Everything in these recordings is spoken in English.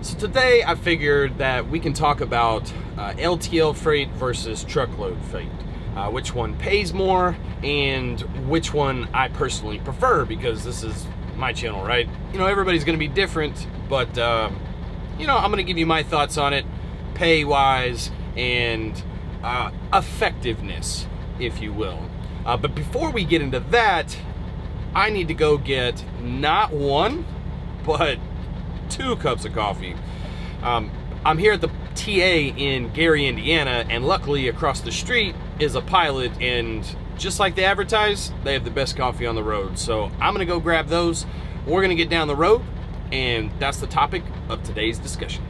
So today I figured that we can talk about LTL freight versus truckload freight. Which one pays more and which one I personally prefer, because this is my channel, right? You know, everybody's going to be different, but you know, I'm going to give you my thoughts on it, pay-wise and effectiveness, if you will. But before we get into that, I need to go get not one, but 2 cups of coffee. I'm here at the TA in Gary, Indiana, and luckily across the street is a Pilot, and just like they advertise, they have the best coffee on the road. So I'm gonna go grab those. We're gonna get down the road, and that's the topic of today's discussion.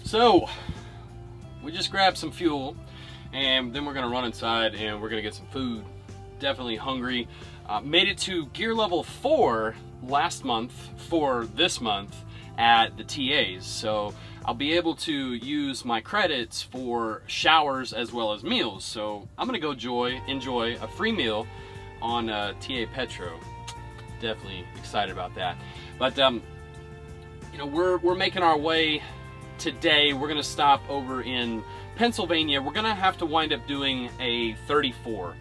So, we just grabbed some fuel, and then we're gonna run inside and we're gonna get some food. Definitely hungry. Made it to gear level 4 last month for this month at the TAs. So I'll be able to use my credits for showers as well as meals. So I'm gonna go enjoy a free meal on TA Petro. Definitely excited about that. But you know, we're making our way. Today we're gonna stop over in Pennsylvania. We're gonna have to wind up doing a 34.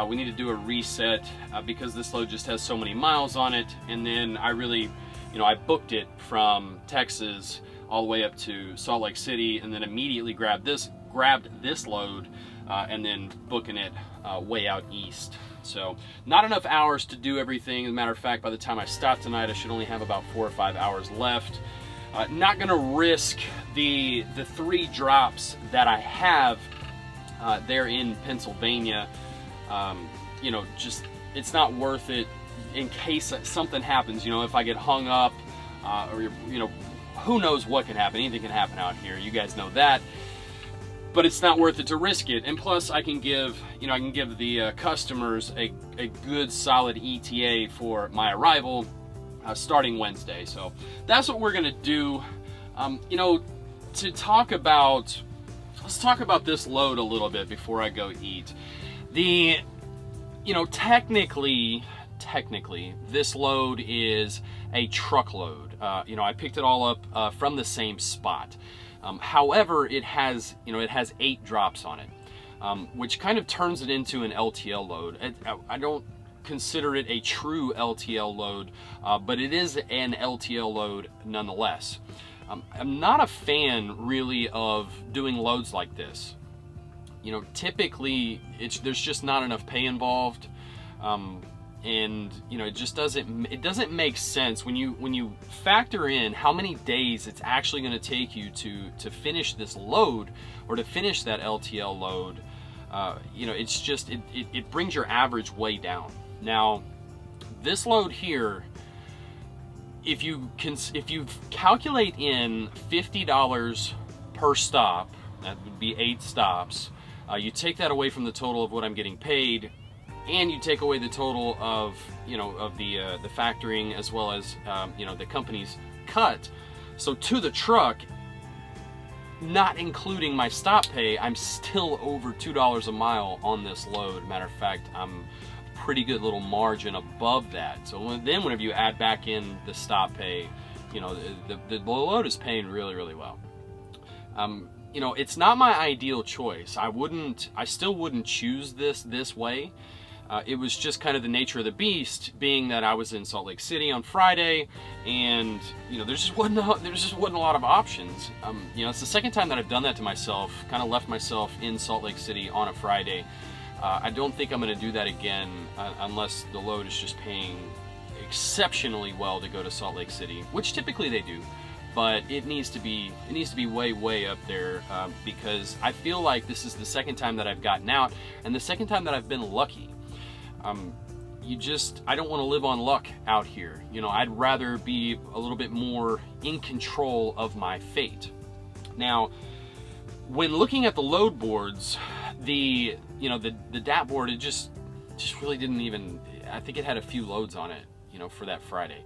We need to do a reset because this load just has so many miles on it. And then I booked it from Texas all the way up to Salt Lake City, and then immediately grabbed this load, and then booking it way out east. So not enough hours to do everything. As a matter of fact, by the time I stop tonight, I should only have about 4 or 5 hours left. Not gonna risk the 3 drops that I have there in Pennsylvania. You know, just it's not worth it in case something happens. You know, if I get hung up, or you know, who knows what can happen. Anything can happen out here. You guys know that. But it's not worth it to risk it. And plus, I can give the customers a good solid ETA for my arrival. Starting Wednesday. So that's what we're gonna do. You know, let's talk about this load a little bit before I go eat. You know, technically, this load is a truckload. You know, I picked it all up from the same spot. However, it has 8 drops on it, which kind of turns it into an LTL load. I don't consider it a true LTL load, but it is an LTL load nonetheless. I'm not a fan really of doing loads like this. You know, typically there's just not enough pay involved, and you know, it doesn't make sense when you factor in how many days it's actually going to take you to finish this load, or to finish that LTL load. You know, it's just it brings your average way down. Now, this load here, if you calculate in $50 per stop, that would be 8 stops. You take that away from the total of what I'm getting paid, and you take away the total of the factoring as well as the company's cut. So to the truck, not including my stop pay, I'm still over $2 a mile on this load. Matter of fact, I'm pretty good little margin above that. So then whenever you add back in the stop pay, you know, the load is paying really, really well. You know, it's not my ideal choice. I still wouldn't choose this way. It was just kind of the nature of the beast, being that I was in Salt Lake City on Friday, and you know, there just wasn't a lot of options. You know, it's the second time that I've done that to myself, kind of left myself in Salt Lake City on a Friday. I don't think I'm going to do that again unless the load is just paying exceptionally well to go to Salt Lake City, which typically they do. but it needs to be way up there, because I feel like this is the second time that I've gotten out, and the second time that I've been lucky. I don't want to live on luck out here. You know, I'd rather be a little bit more in control of my fate. Now, when looking at the load boards, the DAT board, it just really didn't even, I think it had a few loads on it, you know, for that Friday.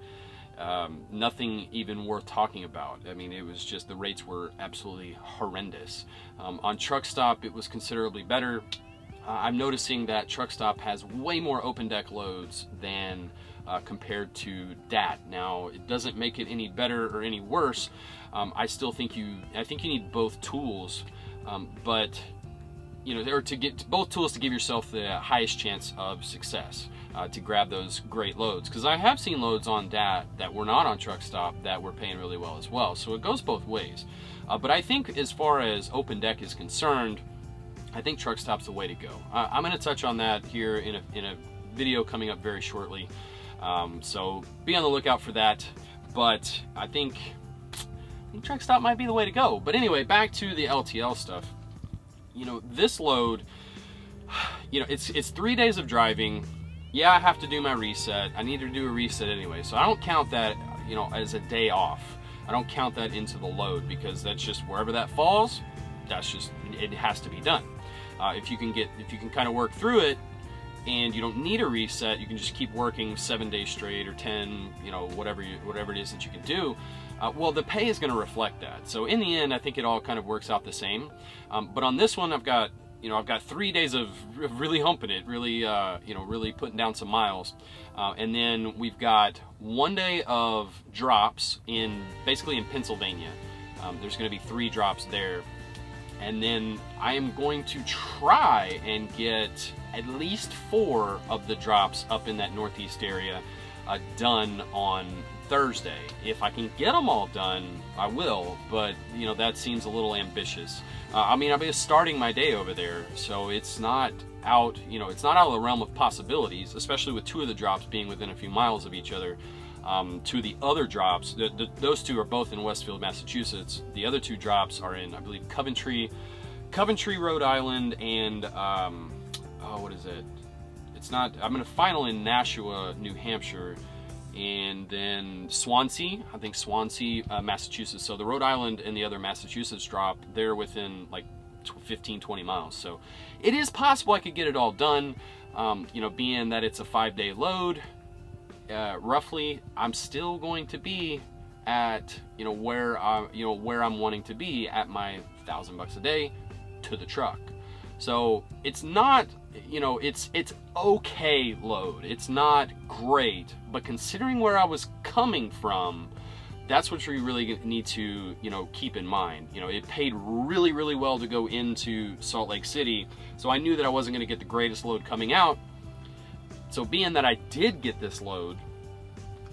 Nothing even worth talking about. I mean, it was just, the rates were absolutely horrendous. On Truck Stop, it was considerably better. I'm noticing that Truck Stop has way more open deck loads than compared to DAT. Now, it doesn't make it any better or any worse. I still think you need both tools, but you know, or to get both tools to give yourself the highest chance of success, to grab those great loads. Because I have seen loads on DAT that were not on Truck Stop that were paying really well as well. So it goes both ways. But I think as far as open deck is concerned, I think Truck Stop's the way to go. I'm going to touch on that here in a video coming up very shortly. So be on the lookout for that. But I think Truck Stop might be the way to go. But anyway, back to the LTL stuff. You know, this load, you know, it's 3 days of driving. Yeah, I have to do my reset. I need to do a reset anyway. So I don't count that, you know, as a day off. I don't count that into the load, because that's just wherever that falls, that's just, it has to be done. If you can kind of work through it and you don't need a reset, you can just keep working 7 days straight or 10, you know, whatever it is that you can do. Well, the pay is going to reflect that. So in the end, I think it all kind of works out the same. But on this one, I've got 3 days of really humping it, really, really putting down some miles. And then we've got 1 day of drops basically in Pennsylvania. There's going to be 3 drops there. And then I am going to try and get at least 4 of the drops up in that northeast area done on Thursday. If I can get them all done, I will, but you know, that seems a little ambitious. I mean, I'll be starting my day over there, so it's not out, you know, it's not out of the realm of possibilities, especially with 2 of the drops being within a few miles of each other. 2 of the other drops, those 2 are both in Westfield, Massachusetts. The other 2 drops are in, I believe, Coventry, Rhode Island, and what is it? It's not. I'm gonna final in Nashua, New Hampshire, and then Swansea. I think Swansea, Massachusetts. So the Rhode Island and the other Massachusetts drop, they're within like 15-20 miles. So it is possible I could get it all done. You know, being that it's a 5-day load. Roughly, I'm still going to be at where I'm wanting to be at my $1,000 a day to the truck. So it's not, it's okay load. It's not great, but considering where I was coming from, that's what you really need to keep in mind. It paid really, really well to go into Salt Lake City, so I knew that I wasn't going to get the greatest load coming out. So being that I did get this load,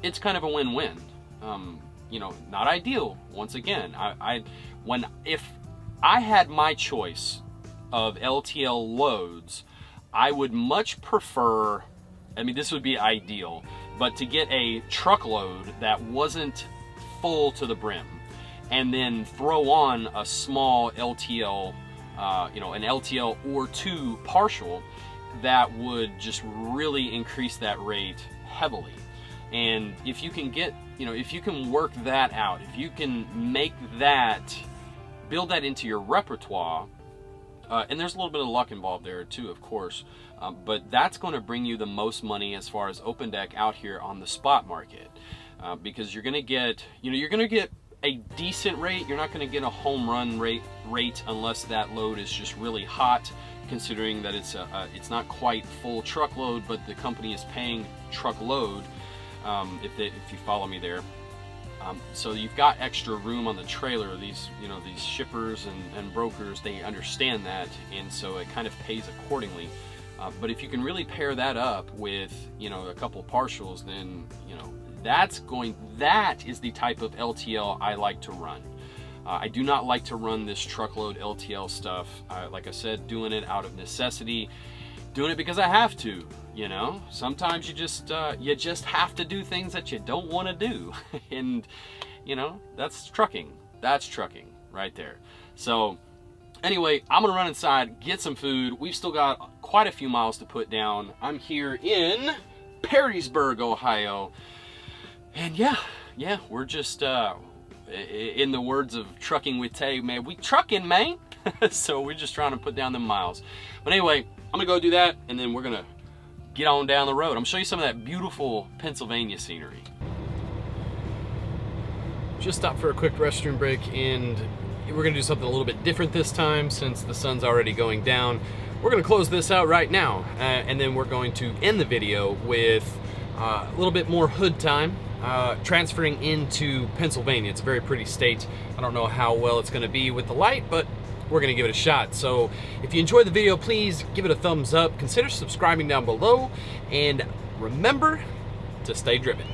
it's kind of a win-win. Not ideal. Once again, if I had my choice of LTL loads, I would much prefer, this would be ideal, but to get a truckload that wasn't full to the brim, and then throw on a small LTL, an LTL or 2 partial, that would just really increase that rate heavily. And if you can get, if you can work that out, if you can make that, build that into your repertoire, and there's a little bit of luck involved there too, of course, but that's going to bring you the most money as far as open deck out here on the spot market, because you're going to get, you're going to get a decent rate. You're not going to get a home run rate unless that load is just really hot, considering that it's not quite full truckload, but the company is paying truckload, if you follow me there. So you've got extra room on the trailer. These shippers and brokers, they understand that, and so it kind of pays accordingly. But if you can really pair that up with a couple partials, then that is the type of LTL I like to run. I do not like to run this truckload LTL stuff. Like I said, doing it out of necessity, doing it because I have to. You know, sometimes you just have to do things that you don't want to do. And, you know, that's trucking. That's trucking right there. So anyway, I'm gonna run inside, get some food. We've still got quite a few miles to put down. I'm here in Perrysburg, Ohio. And yeah, we're just, in the words of Trucking with Tay, man, we trucking, man. So we're just trying to put down the miles. But anyway, I'm gonna go do that, and then we're gonna get on down the road. I'm gonna show you some of that beautiful Pennsylvania scenery. Just stopped for a quick restroom break, and we're gonna do something a little bit different this time since the sun's already going down. We're gonna close this out right now, and then we're going to end the video with a little bit more hood time, transferring into Pennsylvania. It's a very pretty state. I don't know how well it's gonna be with the light, but we're gonna give it a shot. So if you enjoyed the video, please give it a thumbs up, consider subscribing down below, and remember to stay driven.